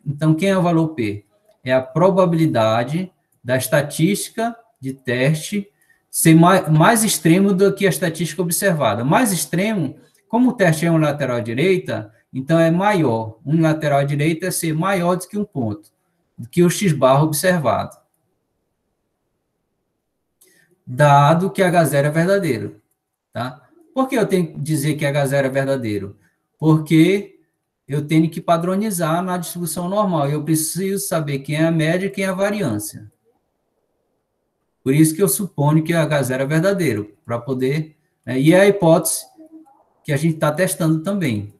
Então, quem é o valor P? É a probabilidade da estatística de teste ser mais extremo do que a estatística observada. Mais extremo, como o teste é unilateral à direita, então é maior. Unilateral à direita é ser maior do que um ponto, do que o x-bar observado. Dado que H0 é verdadeiro, tá? Por que eu tenho que dizer que H0 é verdadeiro? Porque eu tenho que padronizar na distribuição normal. Eu preciso saber quem é a média e quem é a variância. Por isso que eu suponho que H0 é verdadeiro, para poder... E é a hipótese que a gente está testando também.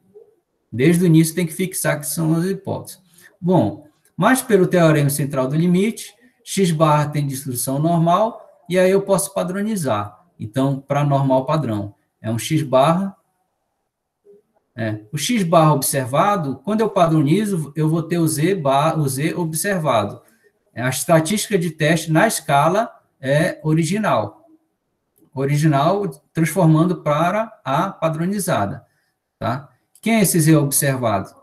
Desde o início tem que fixar que são as hipóteses. Bom, mas pelo teorema central do limite, x barra tem distribuição normal, e aí eu posso padronizar. Então, para normal padrão, é um x barra. O x barra observado, quando eu padronizo, eu vou ter o z observado. A estatística de teste na escala é original. Original transformando para a padronizada. Tá? Quem é esse z observado?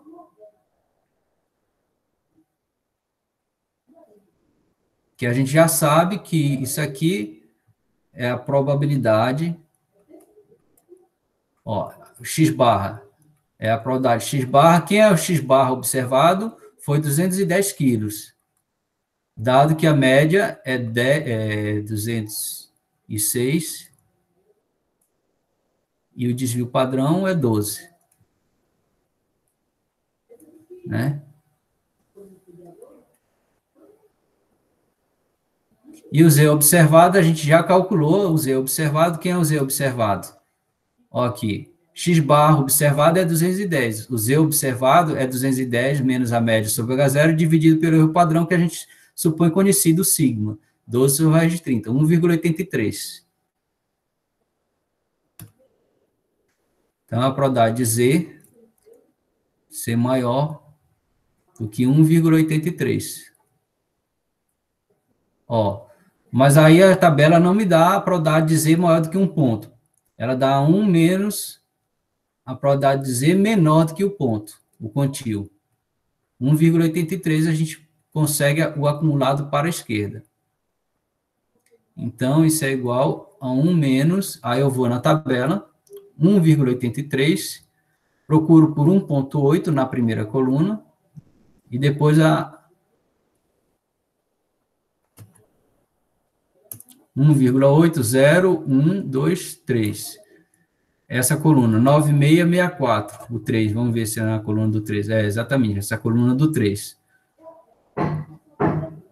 Que a gente já sabe que isso aqui é a probabilidade, ó, x barra é a probabilidade x barra. Quem é o x barra observado? Foi 210 quilos. Dado que a média é 206 e o desvio padrão é 12. Né? E o z observado, a gente já calculou o z observado. Quem é o z observado? Ó, aqui, x barra observado é 210. O z observado é 210 menos a média sobre H0 dividido pelo erro padrão que a gente supõe conhecido, sigma. 12 sobre raiz de 30, 1,83. Então, a probabilidade de z ser maior do que 1,83. Ó, mas aí a tabela não me dá a probabilidade de z maior do que um ponto. Ela dá 1 menos a probabilidade de z menor do que o ponto, o quantio. 1,83 a gente consegue o acumulado para a esquerda. Então, isso é igual a 1 menos, aí eu vou na tabela, 1,83, procuro por 1,8 na primeira coluna, e depois a 1,80123. Essa coluna, 9664, o 3, vamos ver se é na coluna do 3. É, exatamente, essa coluna do 3.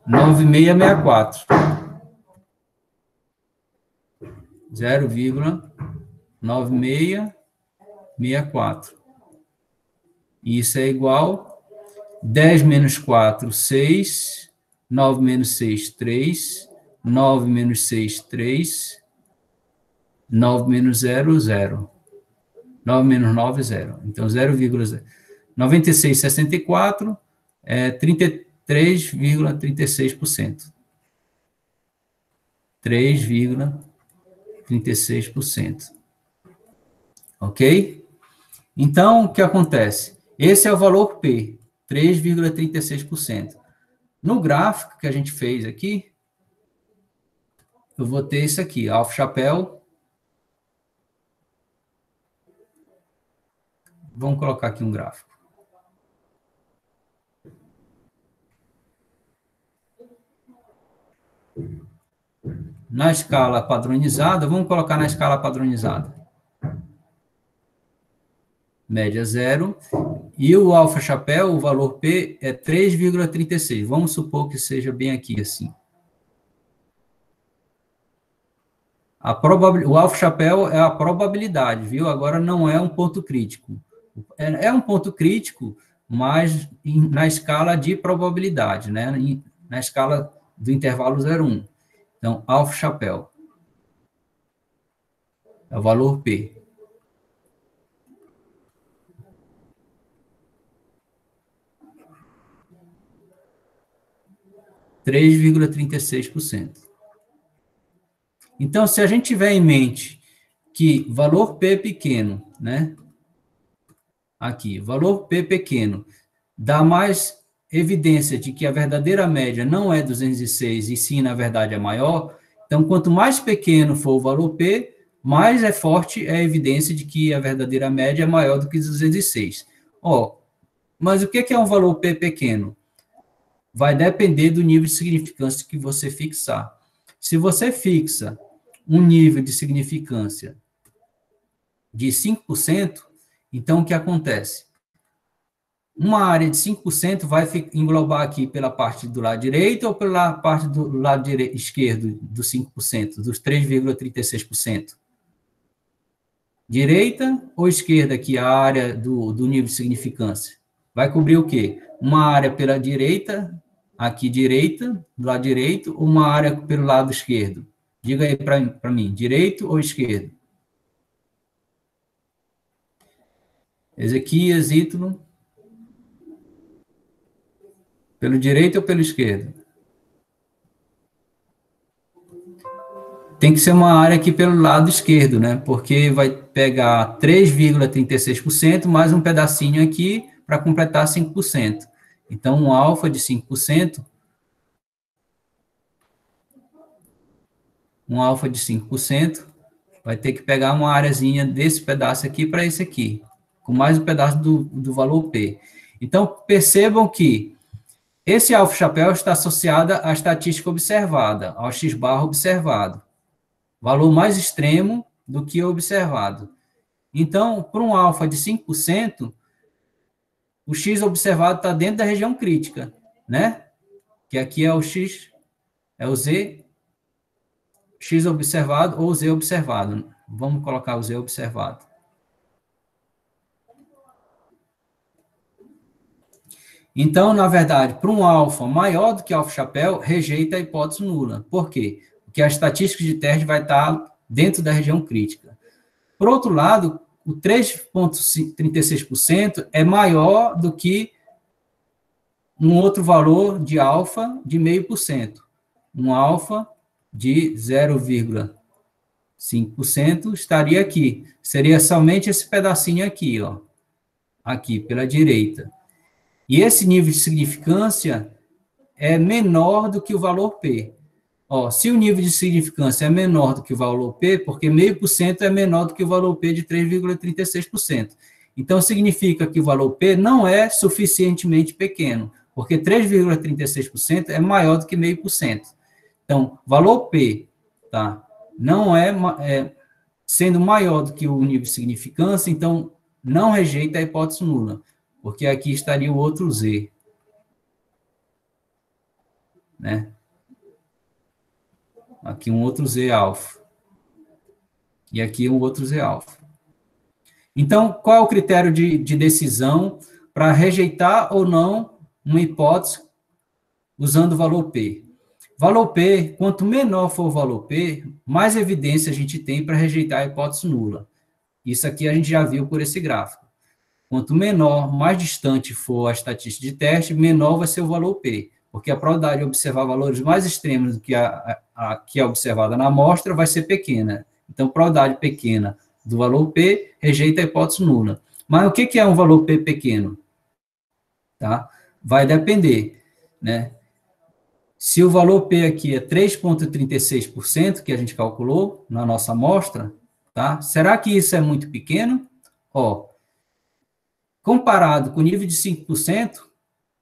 9664. 0,9664. Isso é igual 10 menos 4, 6. 9 menos 6, 3. 9 menos 6, 3. 9 menos 0, 0. 9 menos 9, 0. Então, 0,9664 é 33,36%. 3,36%. Ok? Então, o que acontece? Esse é o valor P, 3,36%. No gráfico que a gente fez aqui, eu vou ter isso aqui, alfa chapéu. Vamos colocar aqui um gráfico. na escala padronizada, vamos colocar na escala padronizada. Média 0. E o alfa chapéu, o valor P, é 3,36. Vamos supor que seja bem aqui, assim. O alfa chapéu é a probabilidade, viu? Agora não é um ponto crítico. É um ponto crítico, mas na escala de probabilidade, né? Na escala do intervalo 0,1. Então, alfa chapéu é o valor P. R$ 3,36%. Então, se a gente tiver em mente que valor P pequeno, né? Aqui, valor P pequeno, dá mais evidência de que a verdadeira média não é 206 e sim, na verdade, é maior. Então, quanto mais pequeno for o valor P, mais é forte a evidência de que a verdadeira média é maior do que 206. Ó, mas o que é um valor P pequeno? Vai depender do nível de significância que você fixar. Se você fixa um nível de significância de 5%, então o que acontece? Uma área de 5% vai englobar aqui pela parte do lado direito ou pela parte do lado esquerdo dos 5%, dos 3,36%? Direita ou esquerda aqui, a área do nível de significância? Vai cobrir o quê? Uma área pela direita, aqui direita, do lado direito, ou uma área pelo lado esquerdo? Diga aí para mim, direito ou esquerdo? Ezequias, Ítalo. Pelo direito ou pelo esquerdo? Tem que ser uma área aqui pelo lado esquerdo, né? Porque vai pegar 3,36% mais um pedacinho aqui para completar 5%. Então, um alfa de 5%, vai ter que pegar uma areazinha desse pedaço aqui para esse aqui, com mais um pedaço do valor P. Então, percebam que esse alfa chapéu está associado à estatística observada, ao x-barra observado. Valor mais extremo do que o observado. Então, para um alfa de 5%, o x observado está dentro da região crítica, né? Que aqui é o x, é o z, x observado ou z observado. Vamos colocar o z observado. Então, na verdade, para um alfa maior do que alfa chapéu, rejeita a hipótese nula. Por quê? Porque a estatística de teste vai estar dentro da região crítica. Por outro lado, o 3,36% é maior do que um outro valor de alfa de 0,5%. Um alfa de 0,5% estaria aqui. Seria somente esse pedacinho aqui, ó. Aqui, pela direita. E esse nível de significância é menor do que o valor P. Ó, se o nível de significância é menor do que o valor P, porque 0,5% é menor do que o valor P de 3,36%. Então, significa que o valor P não é suficientemente pequeno, porque 3,36% é maior do que 0,5%. Então, valor P, tá? Não sendo maior do que o nível de significância, então não rejeita a hipótese nula, porque aqui estaria o outro Z, né? Aqui um outro Z alfa. E aqui um outro Z alfa. Então, qual é o critério de decisão para rejeitar ou não uma hipótese usando o valor P? Valor P, quanto menor for o valor P, mais evidência a gente tem para rejeitar a hipótese nula. Isso aqui a gente já viu por esse gráfico. Quanto menor, mais distante for a estatística de teste, menor vai ser o valor P, porque a probabilidade de observar valores mais extremos do que a que é observada na amostra vai ser pequena. Então, probabilidade pequena do valor P rejeita a hipótese nula. Mas o que é um valor P pequeno? Tá? Vai depender, né? Se o valor P aqui é 3,36%, que a gente calculou na nossa amostra, tá? Será que isso é muito pequeno? Ó, comparado com o nível de 5%,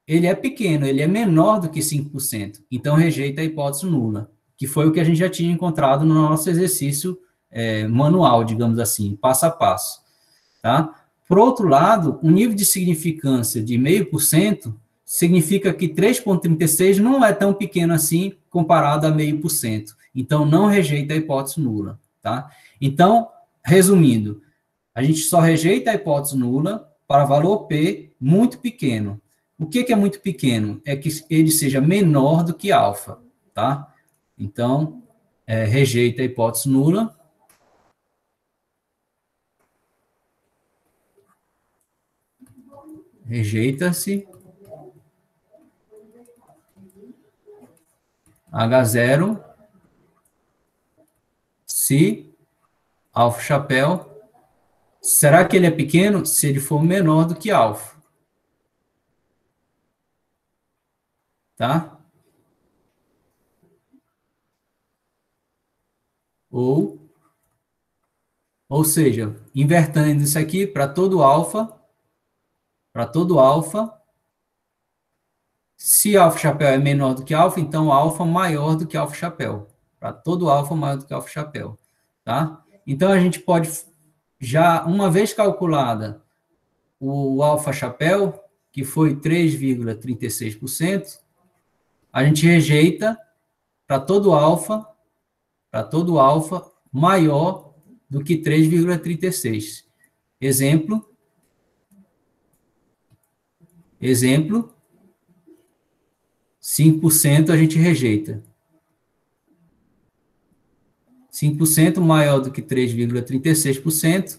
ele é pequeno, ele é menor do que 5%. Então, rejeita a hipótese nula. que foi o que a gente já tinha encontrado no nosso exercício manual, digamos assim, passo a passo, tá? Por outro lado, o nível de significância de 0,5% significa que 3,36 não é tão pequeno assim comparado a 0,5%. Então, não rejeita a hipótese nula, tá? Então, resumindo, a gente só rejeita a hipótese nula para valor P muito pequeno. O que é muito pequeno? É que ele seja menor do que alfa, tá? Então, rejeita a hipótese nula. Rejeita-se H0 se alfa chapéu. Será que ele é pequeno? Se ele for menor do que alfa. Tá? Ou seja, invertendo isso aqui para todo alfa, se alfa chapéu é menor do que alfa, então alfa maior do que alfa chapéu. Para todo alfa maior do que alfa chapéu. Tá? Então, a gente pode, já uma vez calculada o alfa chapéu, que foi 3,36%, a gente rejeita para todo alfa maior do que 3,36. Exemplo, 5% a gente rejeita. 5% maior do que 3,36%.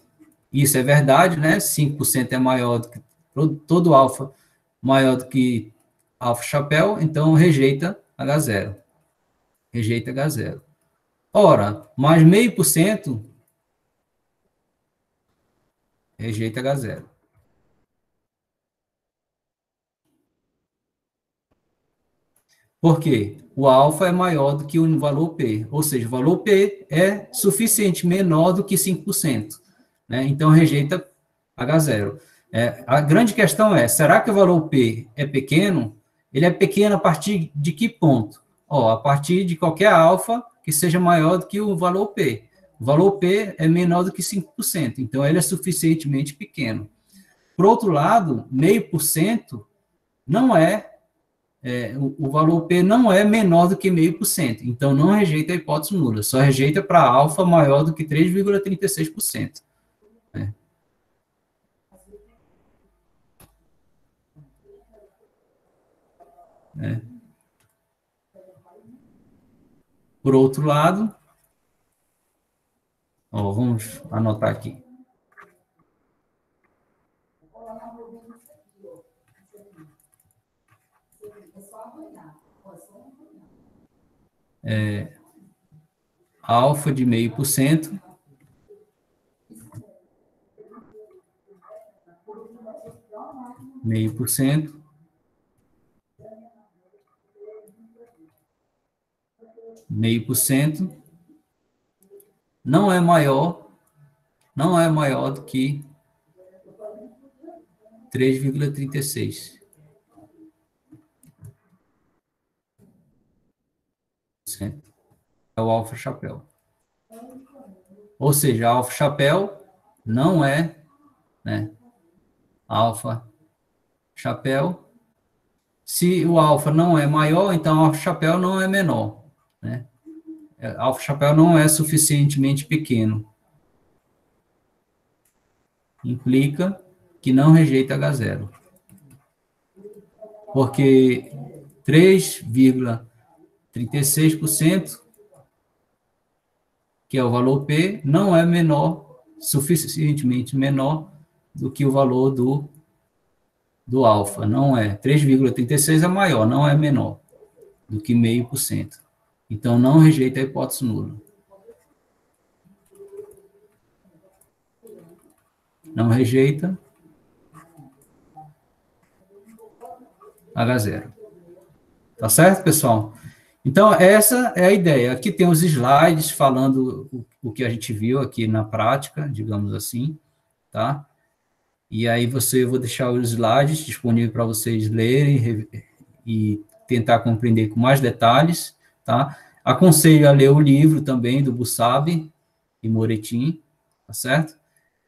Isso é verdade, né? 5% é maior do que todo alfa maior do que alfa chapéu, então rejeita H0. Rejeita H0. Ora, mais 0,5% rejeita H0. Por quê? O alfa é maior do que o valor P, ou seja, o valor P é suficiente menor do que 5%, né? Então, rejeita H0. A grande questão é, será que o valor P é pequeno? Ele é pequeno a partir de que ponto? A partir de qualquer alfa que seja maior do que o valor P. O valor P é menor do que 5%, então ele é suficientemente pequeno. Por outro lado, 0,5% não o valor P não é menor do que 0,5%, então não rejeita a hipótese nula, só rejeita para alfa maior do que 3,36%. Né? Por outro lado, vamos anotar aqui. Alfa de 0,5%. Meio por cento. Meio por cento. Não é maior do que 3,36%. É o alfa chapéu. Ou seja, alfa chapéu não é, né? Alfa chapéu. Se o alfa não é maior, então alfa chapéu não é menor, né? Alfa chapéu não é suficientemente pequeno. Implica que não rejeita H0. Porque 3,36%, que é o valor P, não é suficientemente menor do que o valor do alfa. Não é. 3,36 é maior, não é menor do que 0,5%. Então, não rejeita a hipótese nula. Não rejeita H0. Tá certo, pessoal? Então, essa é a ideia. Aqui tem os slides falando o que a gente viu aqui na prática, digamos assim, tá? E aí eu vou deixar os slides disponíveis para vocês lerem e tentar compreender com mais detalhes, tá? Aconselho a ler o livro também do Bussabi e Moretin, tá certo?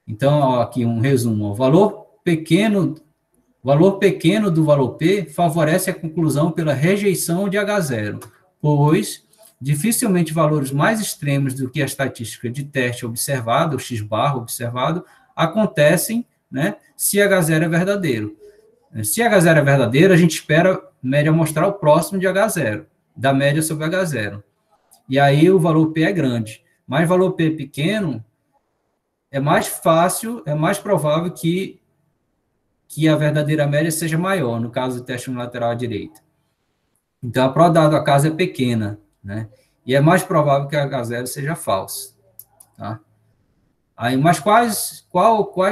Então, ó, aqui um resumo. O valor pequeno do valor P favorece a conclusão pela rejeição de H0, pois dificilmente valores mais extremos do que a estatística de teste observado, o x-bar observado, acontecem, né, se H0 é verdadeiro. Se H0 é verdadeiro, a gente espera média amostral próximo de H0, da média sobre H0. E aí o valor P é grande. Mas valor P pequeno, é mais fácil, é mais provável que a verdadeira média seja maior, no caso do teste unilateral à direita. Então, a probabilidade do acaso é pequena, né? E é mais provável que H0 seja falso, tá? Aí, mas quais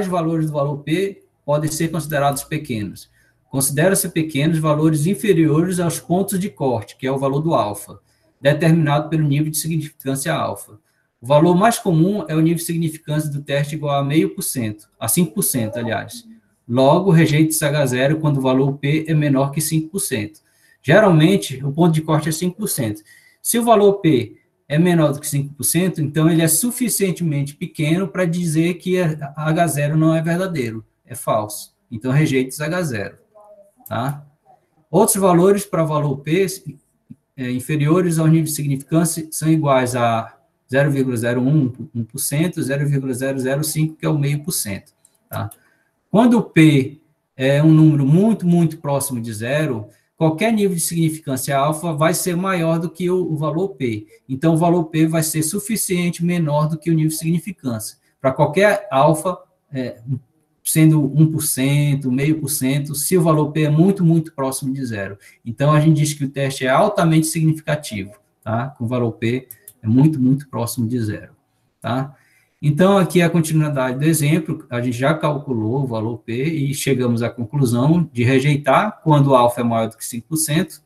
valores do valor P podem ser considerados pequenos? Considera-se pequenos valores inferiores aos pontos de corte, que é o valor do alfa, determinado pelo nível de significância alfa. O valor mais comum é o nível de significância do teste igual a 0,5%, a 5%, aliás. Logo, rejeita-se H0 quando o valor P é menor que 5%. Geralmente, o ponto de corte é 5%. Se o valor P é menor do que 5%, então ele é suficientemente pequeno para dizer que H0 não é verdadeiro, é falso. Então, rejeita-se H0. Tá? Outros valores para valor P inferiores ao nível de significância são iguais a 0,01%, 0,005%, que é o 0,5%. Tá? Quando o P é um número muito, muito próximo de zero, qualquer nível de significância alfa vai ser maior do que o valor P. Então, o valor P vai ser suficiente menor do que o nível de significância. Para qualquer alfa, sendo 1%, 0,5%, se o valor P é muito, muito próximo de zero. Então, a gente diz que o teste é altamente significativo, tá? Com o valor P é muito, muito próximo de zero, tá? Então, aqui é a continuidade do exemplo, a gente já calculou o valor P e chegamos à conclusão de rejeitar quando o alfa é maior do que 5%,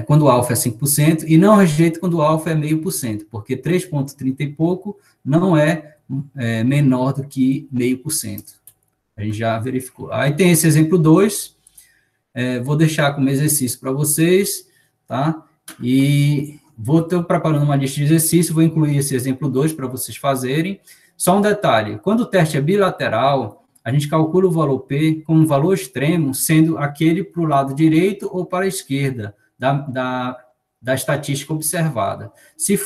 quando o alfa é 5%, e não rejeita quando o alfa é 0,5%, porque 3,30 e pouco não é menor do que 0,5%. A gente já verificou. Aí tem esse exemplo 2, vou deixar como exercício para vocês, tá? E estou preparando uma lista de exercícios, vou incluir esse exemplo 2 para vocês fazerem. Só um detalhe, quando o teste é bilateral, a gente calcula o valor P como um valor extremo, sendo aquele para o lado direito ou para a esquerda da estatística observada. Se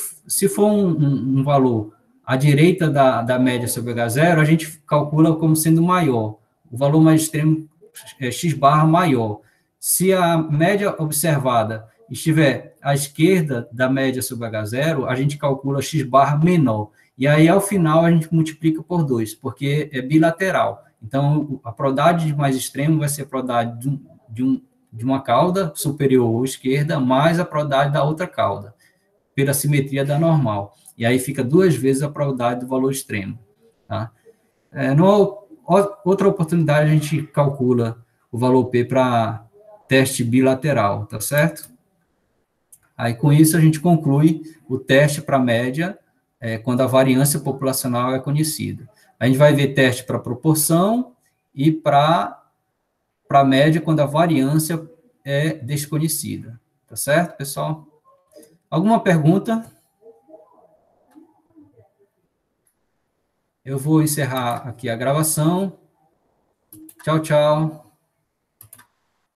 for um valor à direita da média sobre H0, a gente calcula como sendo maior. O valor mais extremo é x barra maior. Se a média observada estiver à esquerda da média sobre H0, a gente calcula x barra menor. E aí, ao final, a gente multiplica por 2, porque é bilateral. Então, a probabilidade de mais extremo vai ser a probabilidade de uma cauda superior ou esquerda, mais a probabilidade da outra cauda, pela simetria da normal. E aí fica 2 vezes a probabilidade do valor extremo. Tá? Outra oportunidade, a gente calcula o valor P para teste bilateral, tá certo? Aí, com isso, a gente conclui o teste para média, quando a variância populacional é conhecida. A gente vai ver teste para proporção e para média, quando a variância é desconhecida. Tá certo, pessoal? Alguma pergunta? Eu vou encerrar aqui a gravação. Tchau, tchau.